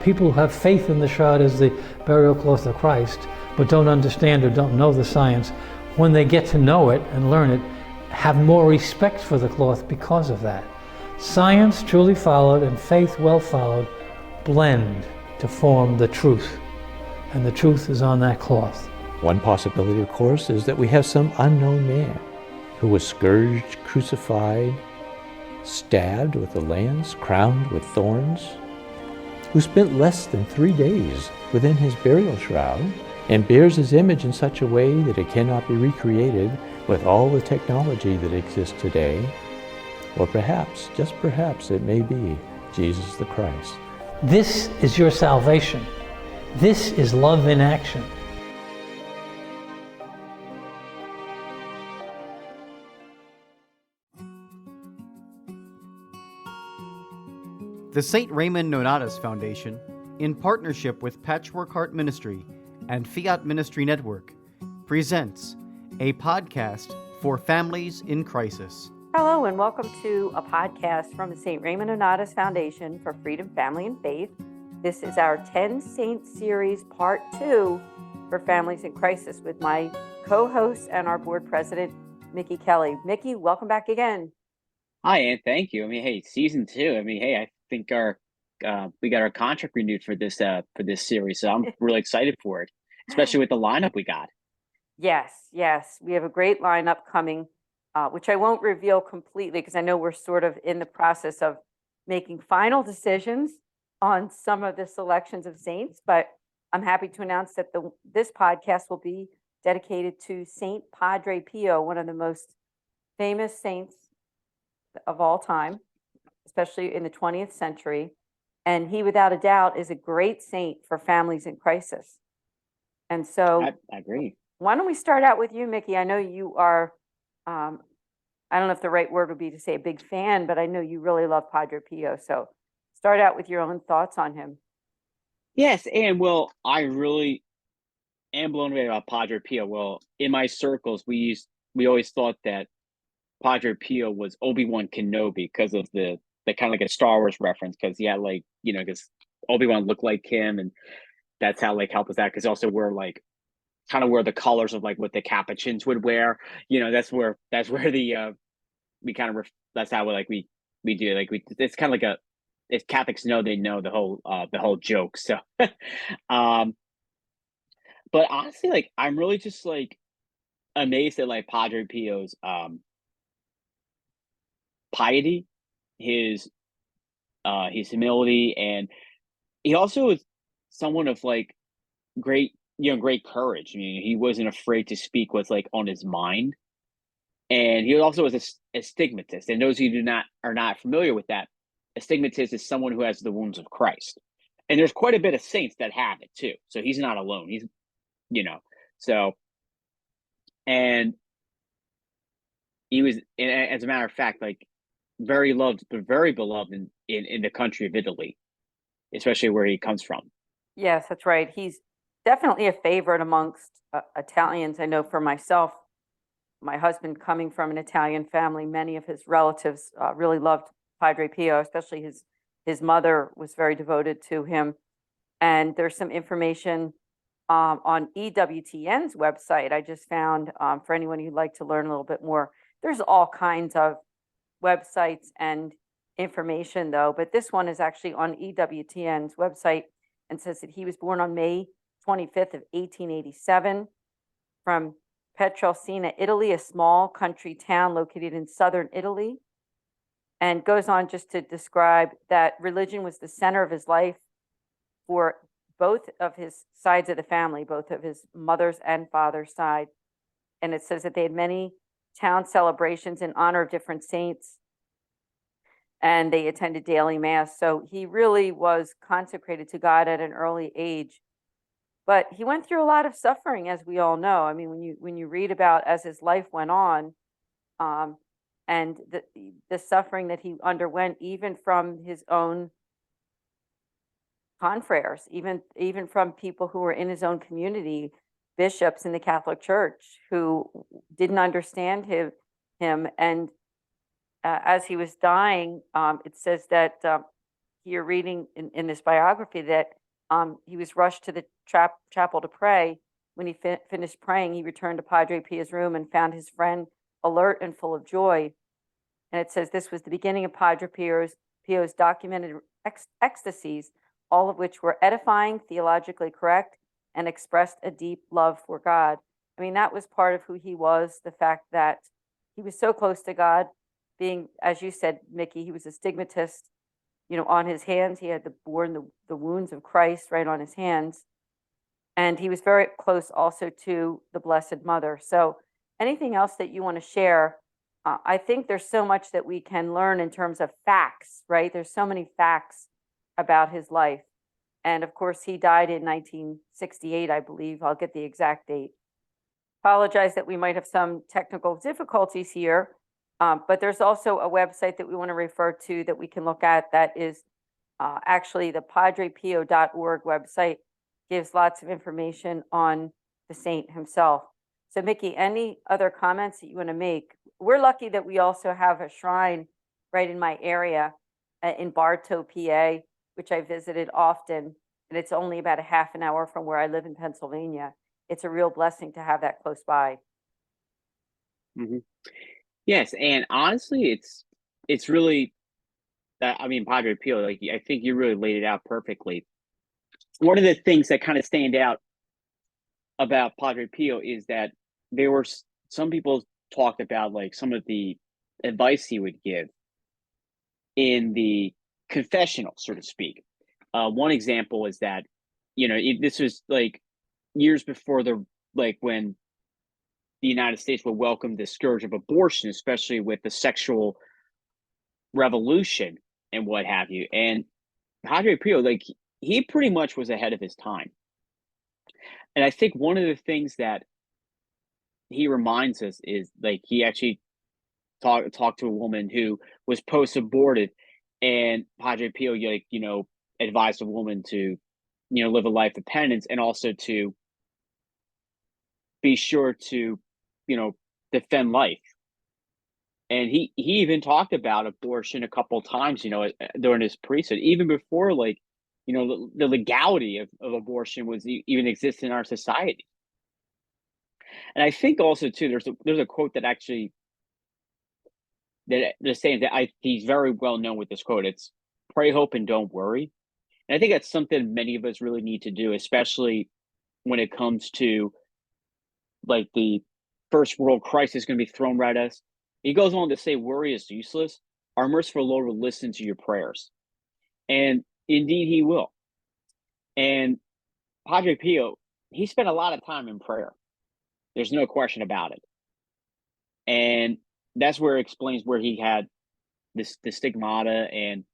People who have faith in the shroud as the burial cloth of Christ, but don't understand or don't know the science, when they get to know it and learn it, have more respect for the cloth because of that. Science truly followed and faith well followed blend to form the truth, and the truth is on that cloth. One possibility, of course, is that we have some unknown man who was scourged, crucified, stabbed with a lance, crowned with thorns, who spent less than 3 days within his burial shroud and bears his image in such a way that it cannot be recreated with all the technology that exists today. Or perhaps, just perhaps, it may be Jesus the Christ. This is your salvation. This is love in action. The St. Raymond Nonnatus Foundation, in partnership with Patchwork Heart Ministry and Fiat Ministry Network, presents a podcast for families in crisis. Hello and welcome to a podcast from the St. Raymond Nonnatus Foundation for Freedom, Family, and Faith. This is our 10 Saints series, part 2 for families in crisis with my co-host and our board president, Mickey Kelly. Mickey, welcome back again. Hi, and thank you. Hey, season 2. I think we got our contract renewed for this series, so I'm really excited for it, especially with the lineup we got. Yes, we have a great lineup coming, which I won't reveal completely because I know we're sort of in the process of making final decisions on some of the selections of saints. But I'm happy to announce that this podcast will be dedicated to Saint Padre Pio, one of the most famous saints of all time, especially in the 20th century. And he, without a doubt, is a great saint for families in crisis. And so I agree. Why don't we start out with you, Mickey? I know you are, I don't know if the right word would be to say a big fan, but I know you really love Padre Pio. So start out with your own thoughts on him. Yes, and well, I really am blown away about Padre Pio. Well, in my circles, we always thought that Padre Pio was Obi-Wan Kenobi because of the kind of like a Star Wars reference, because he had because Obi-Wan looked like him, and that's how help us out, because also we're kind of wear the colors of what the Capuchins would wear. That's where the we kind of that's how we do it's kind of if Catholics know, they know the whole joke. So but honestly, I'm really just amazed at Padre Pio's piety, his humility, and he also is someone of great courage. He wasn't afraid to speak what's on his mind, and he also was a stigmatist. And those of you who are not familiar with that, a stigmatist is someone who has the wounds of Christ, and there's quite a bit of saints that have it too. So he's not alone. He's so, and he was, as a matter of fact, very loved, but very beloved in the country of Italy, especially where he comes from. Yes, that's right. He's definitely a favorite amongst Italians. I know for myself, my husband coming from an Italian family, many of his relatives really loved Padre Pio, especially his mother was very devoted to him. And there's some information on EWTN's website I just found for anyone who'd like to learn a little bit more. There's all kinds of websites and information though, but this one is actually on EWTN's website and says that he was born on May 25th of 1887 from Pietrelcina, Italy, a small country town located in southern Italy, and goes on just to describe that religion was the center of his life for both of his sides of the family, both of his mother's and father's side. And it says that they had many town celebrations in honor of different saints, and they attended daily mass. So he really was consecrated to God at an early age. But he went through a lot of suffering, as we all know. I mean, when you read about as his life went on, and the suffering that he underwent, even from his own confreres, even from people who were in his own community, bishops in the Catholic Church who didn't understand him. And as he was dying, it says that here reading in this biography that he was rushed to the chapel to pray. When he finished praying, he returned to Padre Pio's room and found his friend alert and full of joy. And it says this was the beginning of Padre Pio's documented ecstasies, all of which were edifying, theologically correct, and expressed a deep love for God. I mean, that was part of who he was, the fact that he was so close to God, being, as you said, Mickey, he was a stigmatist, on his hands. He had borne the wounds of Christ right on his hands. And he was very close also to the Blessed Mother. So anything else that you want to share? I think there's so much that we can learn in terms of facts, right? There's so many facts about his life. And of course, he died in 1968, I believe. I'll get the exact date. Apologize that we might have some technical difficulties here, but there's also a website that we want to refer to that we can look at that is actually the padrepio.org website. Gives lots of information on the saint himself. So Mickey, any other comments that you want to make? We're lucky that we also have a shrine right in my area in Bartow, PA, which I visited often, and it's only about a half an hour from where I live in Pennsylvania. It's a real blessing to have that close by. Mm-hmm. Yes, and honestly, it's really that. I mean, Padre Pio, like I think you really laid it out perfectly. One of the things that kind of stand out about Padre Pio is that there were some people talked about like some of the advice he would give in the confessional, so to speak. One example is that, this was like years before when the United States would welcome the scourge of abortion, especially with the sexual revolution and what have you. And Padre Pio, like he pretty much was ahead of his time. And I think one of the things that he reminds us is like he actually talked to a woman who was post-aborted, and Padre Pio, advised a woman to, live a life of penance and also to be sure to, defend life. And he even talked about abortion a couple of times, during his priesthood, even before the legality of abortion was even exists in our society. And I think also too, there's a quote that actually that they're saying that he's very well known with this quote. It's pray, hope, and don't worry. And I think that's something many of us really need to do, especially when it comes to like the first world crisis going to be thrown right at us. He goes on to say, worry is useless. Our merciful Lord will listen to your prayers. And indeed he will. And Padre Pio, he spent a lot of time in prayer. There's no question about it. And that's where it explains where he had the stigmata. And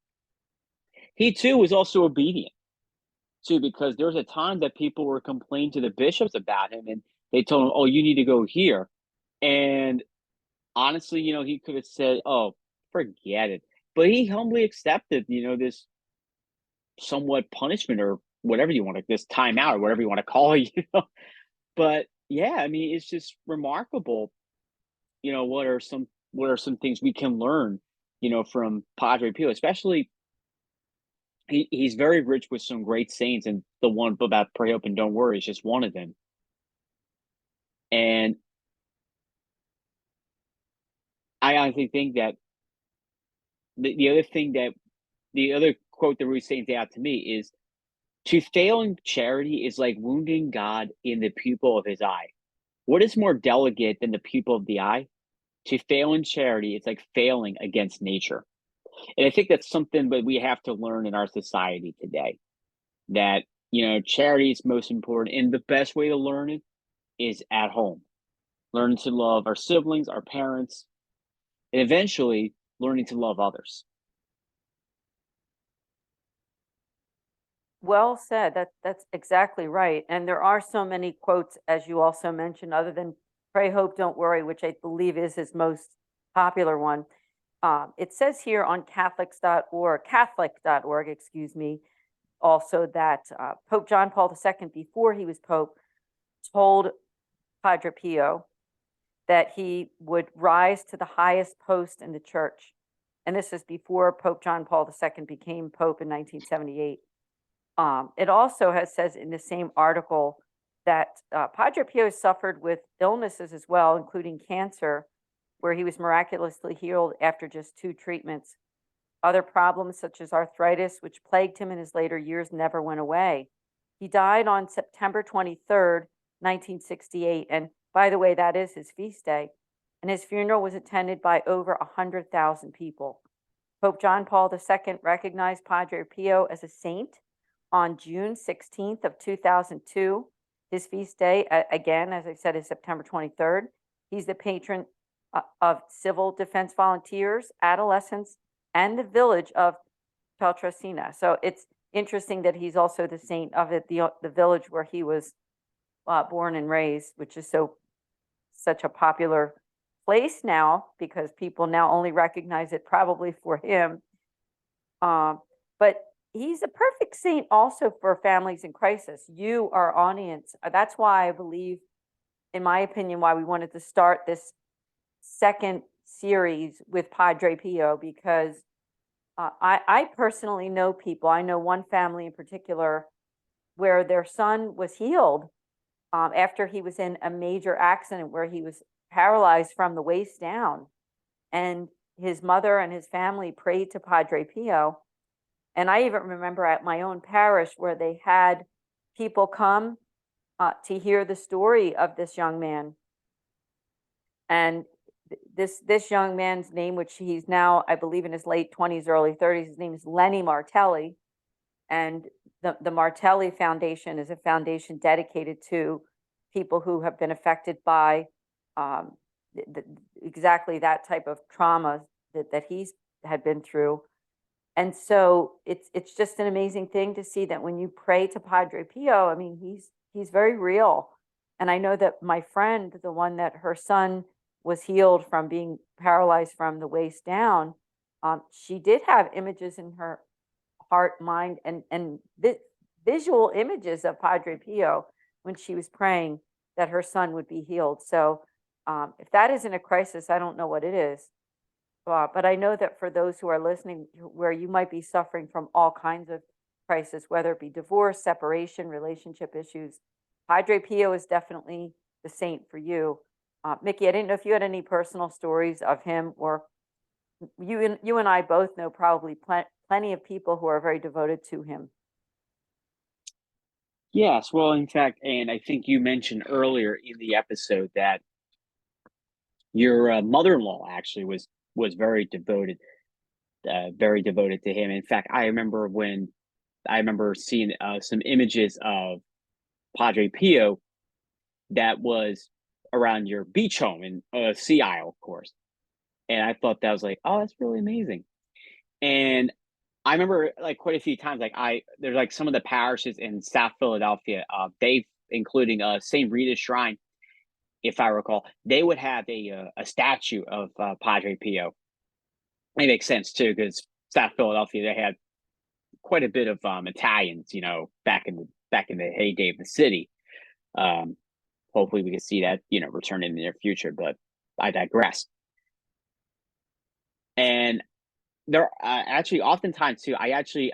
he too was also obedient too, because there was a time that people were complaining to the bishops about him and they told him, oh, you need to go here. And honestly, he could have said, oh, forget it. But he humbly accepted, this somewhat punishment or whatever you want to, this timeout or whatever you want to call it, But yeah, I mean, it's just remarkable, what are some things we can learn, from Padre Pio, especially he's very rich with some great saints, and the one about pray, hope, and don't worry is just one of them. And I honestly think that the other quote that really stands out to me is, to fail in charity is like wounding God in the pupil of his eye. What is more delicate than the pupil of the eye? To fail in charity, it's like failing against nature. And I think that's something that we have to learn in our society today, that, charity is most important. And the best way to learn it is at home, learning to love our siblings, our parents, and eventually learning to love others. Well said. That's exactly right. And there are so many quotes, as you also mentioned, other than pray, hope, don't worry, which I believe is his most popular one. It says here on Catholic.org, excuse me, also that Pope John Paul II, before he was Pope, told Padre Pio that he would rise to the highest post in the church and this is before Pope John Paul II became Pope in 1978. It also says in the same article that Padre Pio suffered with illnesses as well, including cancer, where he was miraculously healed after just 2 treatments. Other problems such as arthritis, which plagued him in his later years, never went away. He died on September 23rd, 1968. And by the way, that is his feast day. And his funeral was attended by over 100,000 people. Pope John Paul II recognized Padre Pio as a saint on June 16th of 2002. His feast day, again, as I said, is September 23rd. He's the patron of civil defense volunteers, adolescents, and the village of Peltracina. So it's interesting that he's also the saint of the village where he was born and raised, which is such a popular place now because people now only recognize it probably for him. But he's a perfect saint also for families in crisis. You, our audience, that's why I believe, in my opinion, why we wanted to start this second series with Padre Pio, because I personally know people. I know one family in particular where their son was healed after he was in a major accident where he was paralyzed from the waist down. And his mother and his family prayed to Padre Pio. And I even remember at my own parish where they had people come to hear the story of this young man. And this young man's name, which he's now, I believe, in his late 20s, early 30s, his name is Lenny Martelli. And the Martelli Foundation is a foundation dedicated to people who have been affected by exactly that type of trauma that he's had been through. And so it's just an amazing thing to see that when you pray to Padre Pio, I mean, he's very real. And I know that my friend, the one that her son was healed from being paralyzed from the waist down, she did have images in her heart, mind, and visual images of Padre Pio when she was praying that her son would be healed. So if that isn't a crisis, I don't know what it is. But I know that for those who are listening, where you might be suffering from all kinds of crisis, whether it be divorce, separation, relationship issues, Padre Pio is definitely the saint for you. Mickey, I didn't know if you had any personal stories of him, or you and I both know probably plenty of people who are very devoted to him. Yes, well, in fact, and I think you mentioned earlier in the episode that your mother-in-law actually was very devoted to him. In fact, I remember seeing some images of Padre Pio that was around your beach home in Sea Isle, of course. And I thought that was like, oh, that's really amazing. And I remember like quite a few times, there's like some of the parishes in South Philadelphia, they've including St. Rita's Shrine, if I recall, they would have a statue of Padre Pio. It makes sense too, because South Philadelphia, they had quite a bit of Italians, back in the heyday of the city. Hopefully we can see that, return in the near future, but I digress. And there actually oftentimes too, I actually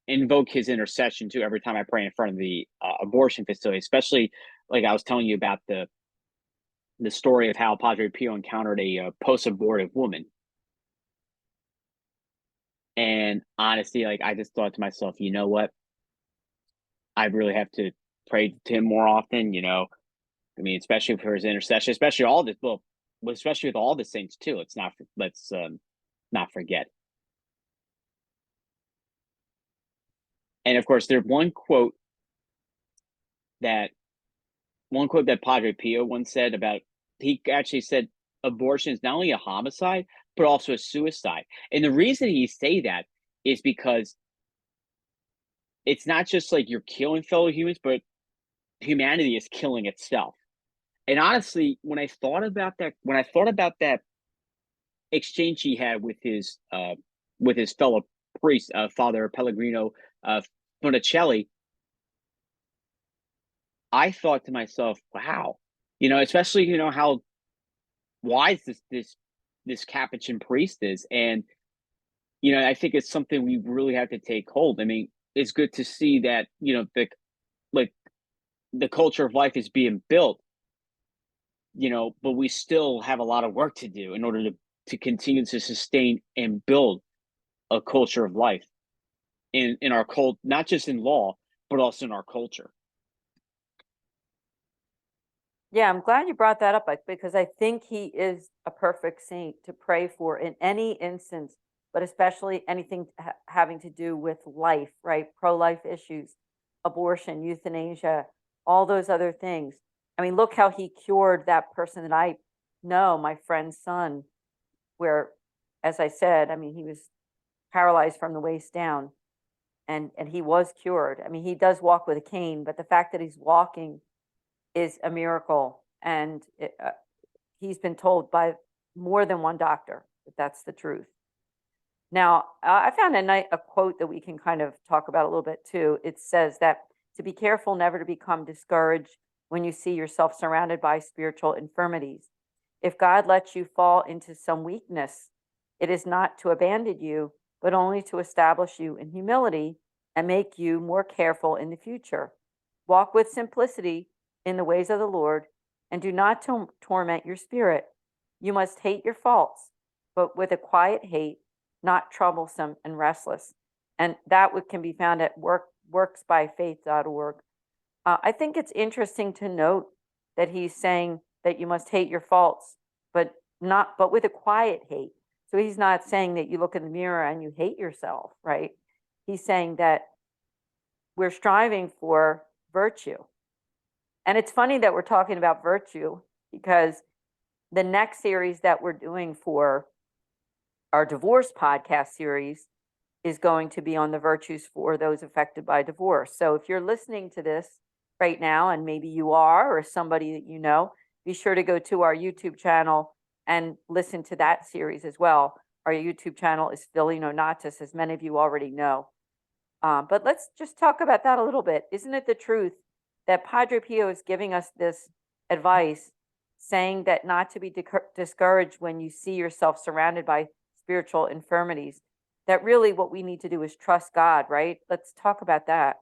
invoke his intercession too every time I pray in front of the abortion facility, especially like I was telling you about the story of how Padre Pio encountered a post-abortive woman. And honestly, like I just thought to myself, you know what? I really have to pray to him more often, I mean, especially for his intercession, especially all this, well, especially with all the saints too. Let's not forget. And of course, there's one quote that Padre Pio once said about, he actually said, abortion is not only a homicide, but also a suicide. And the reason he say that is because it's not just like you're killing fellow humans, but humanity is killing itself. And honestly, when I thought about that exchange he had with his fellow priest, Father Pellegrino Funicelli, I thought to myself, wow, especially how wise this Capuchin priest is, and I think it's something we really have to take hold. I mean, it's good to see that, like the culture of life is being built, but we still have a lot of work to do in order to continue to sustain and build a culture of life in our cult, not just in law, but also in our culture. Yeah, I'm glad you brought that up because I think he is a perfect saint to pray for in any instance, but especially anything having to do with life, right? Pro-life issues, abortion, euthanasia, all those other things. I mean, look how he cured that person that I know, my friend's son, where, as I said, I mean, he was paralyzed from the waist down and he was cured. I mean, he does walk with a cane, but the fact that he's walking is a miracle. And he's been told by more than one doctor that that's the truth. Now, I found a quote that we can kind of talk about a little bit too. It says that to be careful never to become discouraged when you see yourself surrounded by spiritual infirmities. If God lets you fall into some weakness, it is not to abandon you, but only to establish you in humility and make you more careful in the future. Walk with simplicity in the ways of the Lord, and do not torment your spirit. You must hate your faults, but with a quiet hate, not troublesome and restless. And that can be found at worksbyfaith.org. I think it's interesting to note that he's saying that you must hate your faults, but with a quiet hate. So he's not saying that you look in the mirror and you hate yourself, right? He's saying that we're striving for virtue. And it's funny that we're talking about virtue because the next series that we're doing for our divorce podcast series is going to be on the virtues for those affected by divorce. So if you're listening to this right now, and maybe you are, or somebody that you know, be sure to go to our YouTube channel and listen to that series as well. Our YouTube channel is Raymond Nonnatus, as many of you already know. But let's just talk about that a little bit. Isn't it the truth that Padre Pio is giving us this advice, saying that not to be discouraged when you see yourself surrounded by spiritual infirmities, that really what we need to do is trust God, right? Let's talk about that.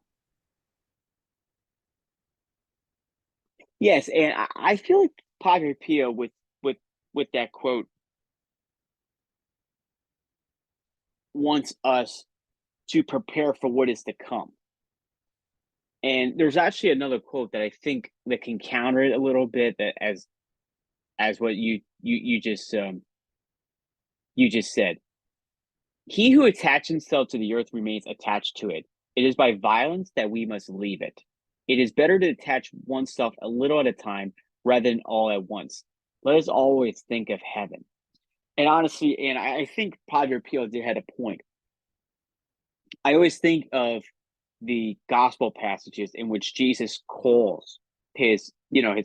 Yes, and I feel like Padre Pio with that quote wants us to prepare for what is to come. And there's actually another quote that I think that can counter it a little bit, that as what you just said. He who attaches himself to the earth remains attached to it. It is by violence that we must leave it. It is better to detach oneself a little at a time rather than all at once. Let us always think of heaven. And honestly, and I think Padre Pio did had a point. I always think of the gospel passages in which Jesus calls his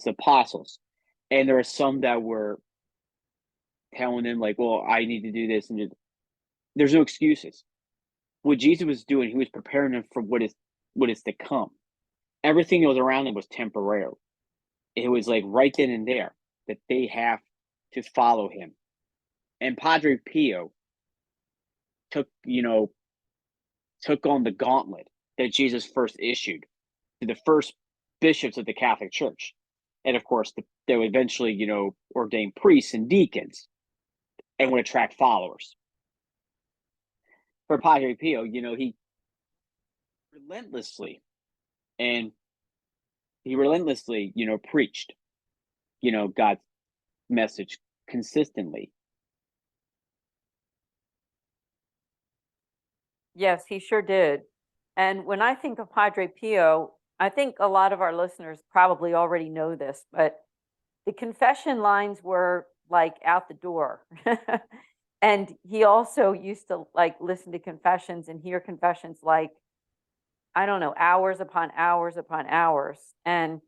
apostles. And there are some that were telling him like, well, I need to do this. And there's no excuses. What Jesus was doing, he was preparing them for what is to come. Everything that was around them was temporary. It was like right then and there that they have to follow him. And Padre Pio took on the gauntlet that Jesus first issued to the first bishops of the Catholic Church. And of course, they would eventually, ordain priests and deacons and would attract followers. For Padre Pio, he relentlessly preached, God's message consistently. Yes, he sure did. And when I think of Padre Pio, I think a lot of our listeners probably already know this, but the confession lines were like out the door. And he also used to like listen to confessions and hear confessions like, I don't know, hours upon hours upon hours. And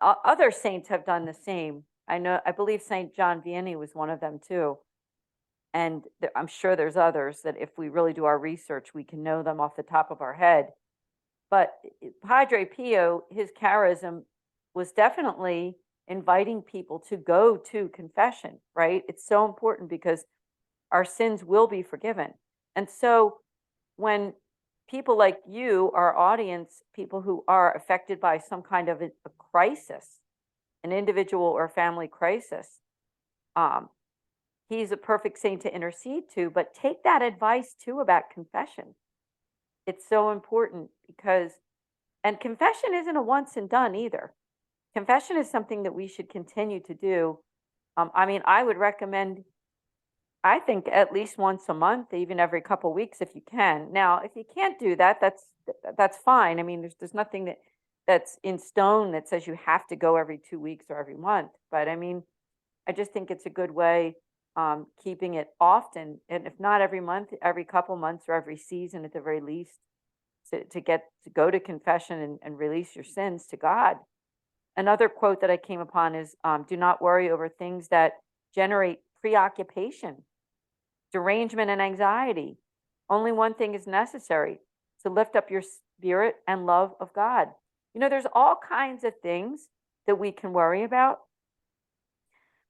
other saints have done the same. I believe Saint John Vianney was one of them too. And I'm sure there's others that if we really do our research, we can know them off the top of our head. But Padre Pio, his charism was definitely inviting people to go to confession, right? It's so important because our sins will be forgiven. And so when people like you, our audience, people who are affected by some kind of a crisis, an individual or family crisis, um, he's a perfect saint to intercede to. But take that advice too about confession. It's so important because, and confession isn't a once and done either. Confession is something that we should continue to do. I mean, I would recommend, I think, at least once a month, even every couple weeks if you can. Now, if you can't do that, that's fine. I mean, there's nothing that's in stone that says you have to go every 2 weeks or every month. But I mean, I just think it's a good way, keeping it often, and if not every month, every couple months or every season at the very least, to go to confession and release your sins to God. Another quote that I came upon is, do not worry over things that generate preoccupation, derangement, and anxiety. Only one thing is necessary: to lift up your spirit and love of God. You know, there's all kinds of things that we can worry about,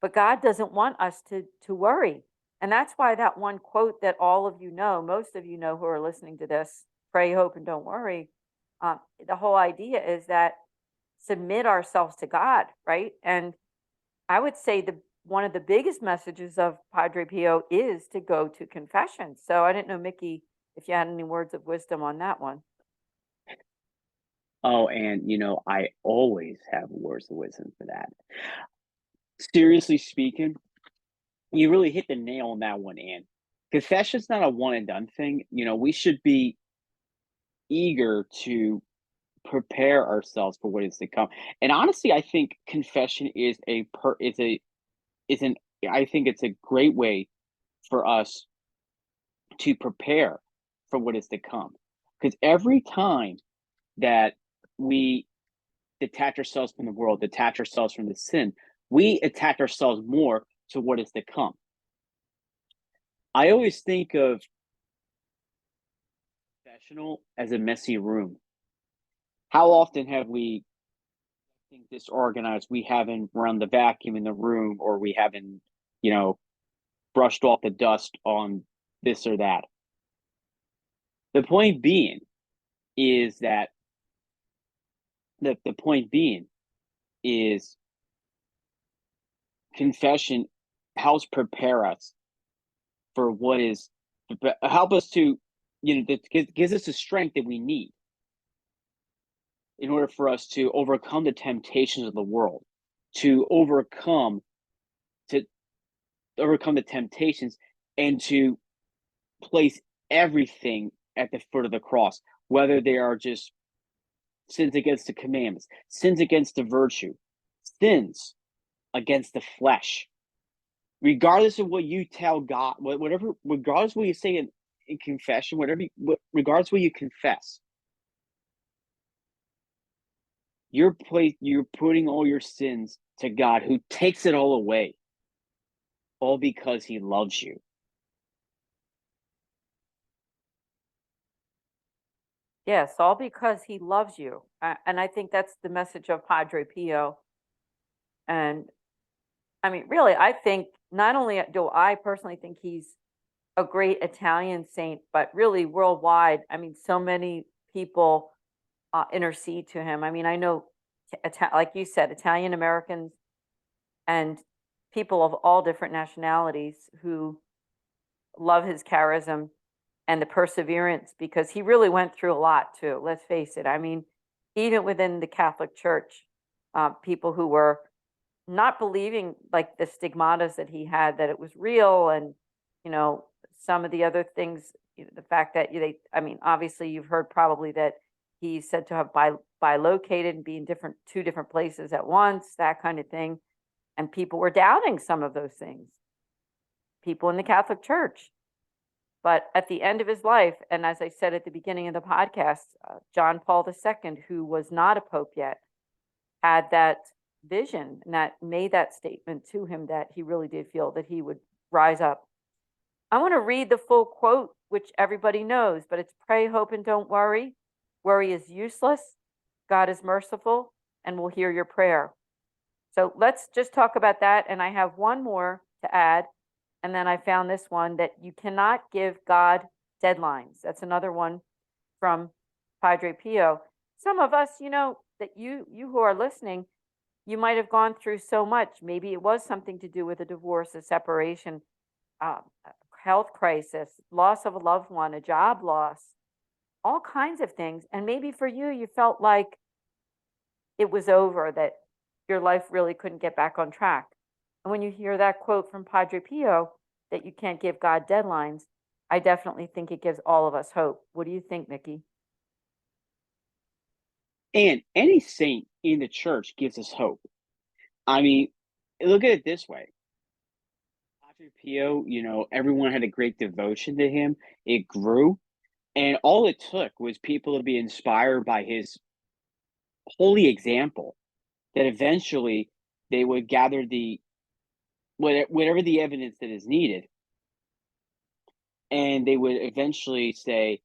but God doesn't want us to worry. And that's why that one quote that all of you know, most of you know who are listening to this, pray, hope, and don't worry. The whole idea is that submit ourselves to God, right? And I would say one of the biggest messages of Padre Pio is to go to confession. So I didn't know, Mickey, if you had any words of wisdom on that one. Oh, and I always have words of wisdom for that. Seriously speaking, you really hit the nail on that one, Ann. Confession's not a one and done thing. We should be eager to prepare ourselves for what is to come. And honestly, I think confession is I think it's a great way for us to prepare for what is to come. Because every time that we detach ourselves from the world, detach ourselves from the sin, we attach ourselves more to what is to come. I always think of confessional as a messy room. How often have we disorganized? We haven't run the vacuum in the room, or we haven't, brushed off the dust on this or that. The point being is that the point being is confession helps prepare us for what is, help us to, that gives us the strength that we need in order for us to overcome the temptations of the world, to overcome the temptations, and to place everything at the foot of the cross, whether they are just sins against the commandments, sins against the virtue, sins against the flesh. Regardless of what you tell God, regardless of what you say in confession, regardless of what you confess, you're putting all your sins to God, who takes it all away, all because he loves you. Yes, all because he loves you. And I think that's the message of Padre Pio. And I mean, really, I think not only do I personally think he's a great Italian saint, but really worldwide, I mean, so many people intercede to him. I mean, I know, like you said, Italian Americans and people of all different nationalities who love his charism and the perseverance, because he really went through a lot too. Let's face it. I mean, even within the Catholic Church, people who were not believing, like the stigmatas that he had, that it was real, and some of the other things, the fact that I mean, obviously you've heard probably that he's said to have bilocated and be in two different places at once, that kind of thing, and people were doubting some of those things. People in the Catholic Church. But at the end of his life, and as I said at the beginning of the podcast, John Paul II, who was not a pope yet, had that vision and that made that statement to him that he really did feel that he would rise up. I want to read the full quote, which everybody knows, but it's pray, hope, and don't worry. Worry is useless. God is merciful and will hear your prayer. So let's just talk about that. And I have one more to add. And then I found this one, that you cannot give God deadlines. That's another one from Padre Pio. Some of us, that you who are listening, you might have gone through so much. Maybe it was something to do with a divorce, a separation, a health crisis, loss of a loved one, a job loss, all kinds of things. And maybe for you, you felt like it was over, that your life really couldn't get back on track. And when you hear that quote from Padre Pio, that you can't give God deadlines, I definitely think it gives all of us hope. What do you think, Mickey? And any saint in the church gives us hope. I mean, look at it this way. Padre Pio, everyone had a great devotion to him. It grew. And all it took was people to be inspired by his holy example, that eventually they would gather whatever the evidence that is needed. And they would eventually say,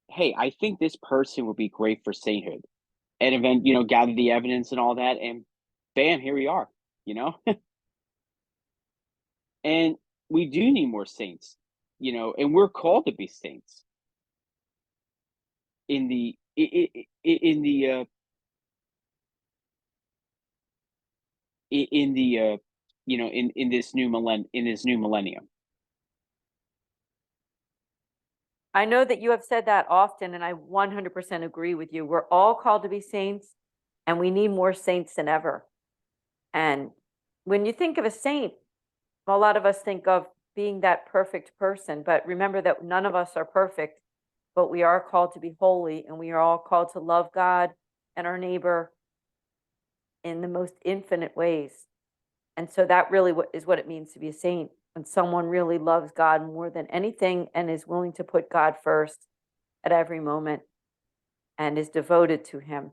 hey, I think this person would be great for sainthood. And then, gather the evidence and all that. And bam, here we are, And we do need more saints, and we're called to be saints in the this new millennium. I know that you have said that often, and I 100% agree with you. We're all called to be saints, and we need more saints than ever. And when you think of a saint, a lot of us think of being that perfect person, but remember that none of us are perfect, but we are called to be holy, and we are all called to love God and our neighbor in the most infinite ways. And so that really is what it means to be a saint. When someone really loves God more than anything and is willing to put God first at every moment and is devoted to him.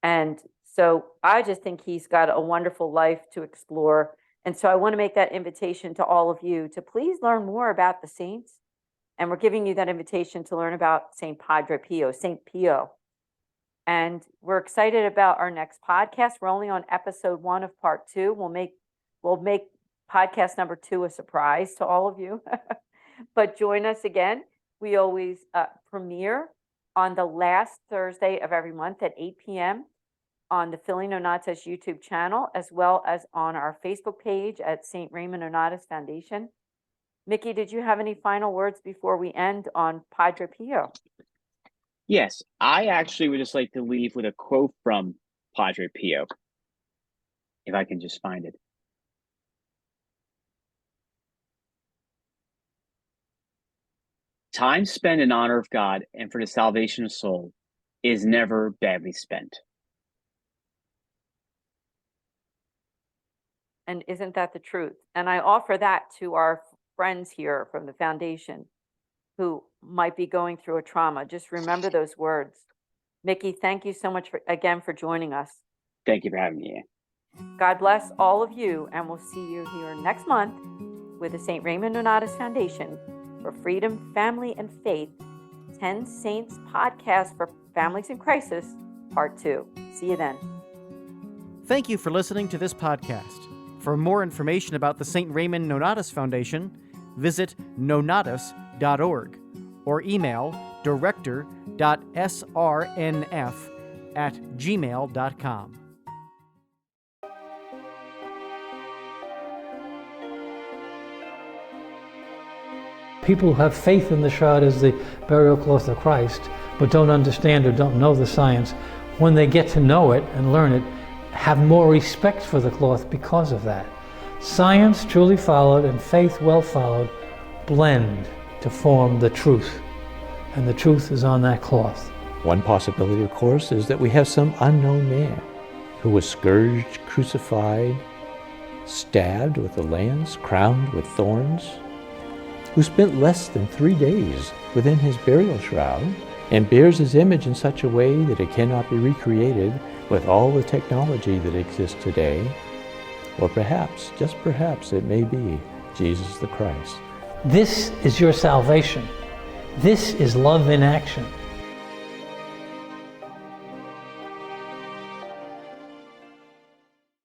And so I just think he's got a wonderful life to explore. And so I want to make that invitation to all of you to please learn more about the saints. And we're giving you that invitation to learn about St. Padre Pio, St. Pio. And we're excited about our next podcast. We're only on episode 1 of part 2. We'll make podcast number 2 a surprise to all of you. But join us again. We always premiere on the last Thursday of every month at 8 p.m. on the Raymond Nonnatus YouTube channel, as well as on our Facebook page at St. Raymond Nonnatus Foundation. Mickey, did you have any final words before we end on Padre Pio? Yes, I actually would just like to leave with a quote from Padre Pio, if I can just find it. Time spent in honor of God and for the salvation of soul is never badly spent. And isn't that the truth? And I offer that to our friends here from the foundation who might be going through a trauma. Just remember those words. Mickey, thank you so much again for joining us. Thank you for having me. God bless all of you, and we'll see you here next month with the St. Raymond Nonnatus Foundation for Freedom, Family, and Faith, 10 Saints podcast for families in crisis, part 2. See you then. Thank you for listening to this podcast. For more information about the St. Raymond Nonnatus Foundation, visit nonnatus.org or email director.srnf@gmail.com. People who have faith in the shroud as the burial cloth of Christ, but don't understand or don't know the science, when they get to know it and learn it, have more respect for the cloth because of that. Science truly followed and faith well followed blend to form the truth, and the truth is on that cloth. One possibility, of course, is that we have some unknown man who was scourged, crucified, stabbed with a lance, crowned with thorns, who spent less than 3 days within his burial shroud and bears his image in such a way that it cannot be recreated with all the technology that exists today. Or perhaps, just perhaps, it may be Jesus the Christ. This is your salvation. This is love in action.